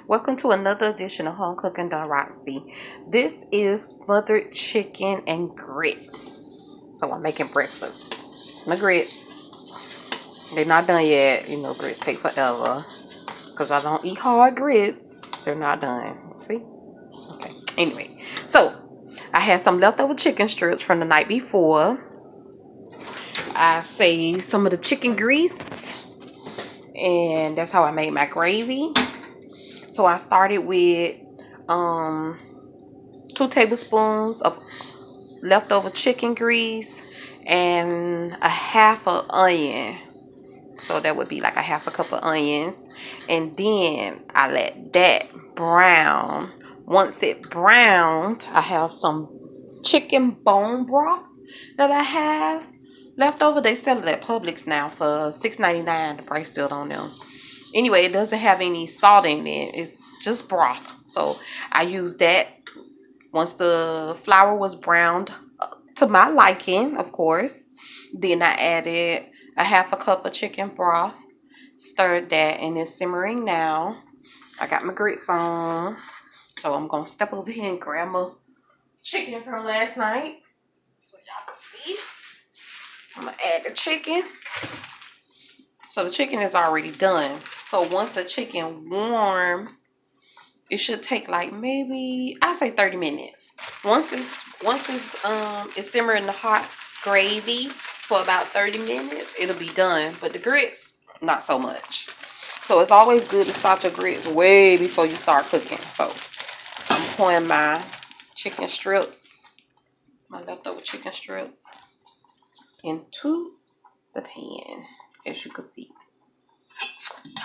Welcome to another edition of Home Cooking Done Roxy. This is smothered chicken and grits. So I'm making breakfast. It's my grits. They're not done yet. You know, grits take forever. Because I don't eat hard grits. They're not done. See? Okay. Anyway. So, I had some leftover chicken strips from the night before. I saved some of the chicken grease. And that's how I made my gravy. So I started with 2 tablespoons of leftover chicken grease and a half an onion. So that would be like a half a cup of onions. And then I let that brown. Once it browned, I have some chicken bone broth that I have left over. They sell it at Publix now for $6.99. The price still on them. Anyway, it doesn't have any salt in it. It's just broth. So I used that. Once the flour was browned to my liking, of course, then I added a half a cup of chicken broth. Stirred that, and it's simmering now. I got my grits on. So I'm going to step over here and grab my chicken from last night. So y'all can see. I'm going to add the chicken. So the chicken is already done. So once the chicken warm, it should take like maybe, I say 30 minutes. Once it's simmering in the hot gravy for about 30 minutes, it'll be done. But the grits, not so much. So it's always good to start your grits way before you start cooking. So I'm pouring my chicken strips, my leftover chicken strips, into the pan, as you can see.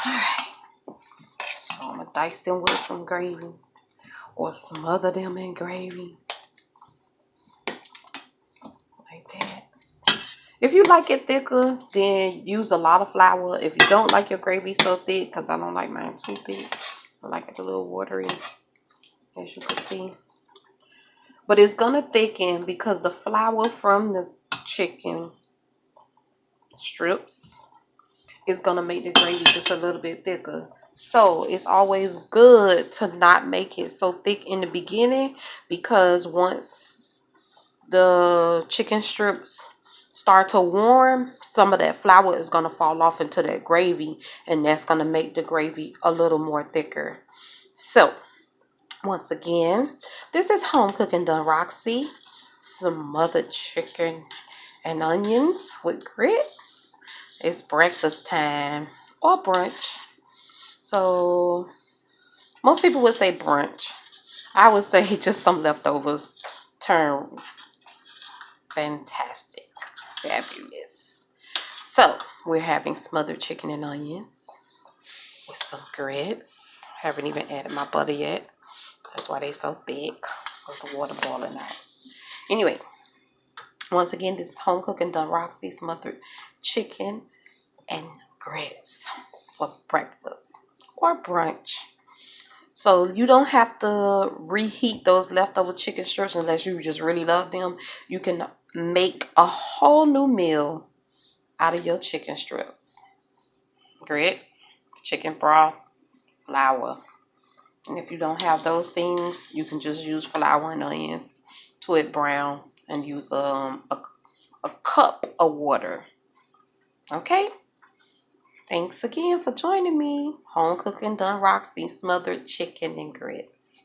Alright. So I'm going to dice them with some gravy or smother them in gravy. Like that. If you like it thicker, then use a lot of flour. If you don't like your gravy so thick, because I don't like mine too thick. I like it a little watery, as you can see. But it's going to thicken because the flour from the chicken strips is going to make the gravy just a little bit thicker. So it's always good to not make it so thick in the beginning, because once the chicken strips start to warm, some of that flour is going to fall off into that gravy, and that's going to make the gravy a little more thicker. So once again, this is Home Cooking Done Roxy. Smothered chicken and onions with grits. It's breakfast time or brunch. So most people would say brunch. I would say just some leftovers turn fantastic, fabulous. So we're having smothered chicken and onions with some grits. Haven't even added my butter yet. That's why they're so thick, because the water boiling out. Anyway, once again, this is Home Cooking Done Roxy, smothered chicken and grits for breakfast or brunch. So you don't have to reheat those leftover chicken strips unless you just really love them. You can make a whole new meal out of your chicken strips. Grits, chicken broth, flour. And if you don't have those things, you can just use flour and onions to it brown and use a cup of water. Okay? Thanks again for joining me. Home Cooking Done Roxy, smothered chicken and grits.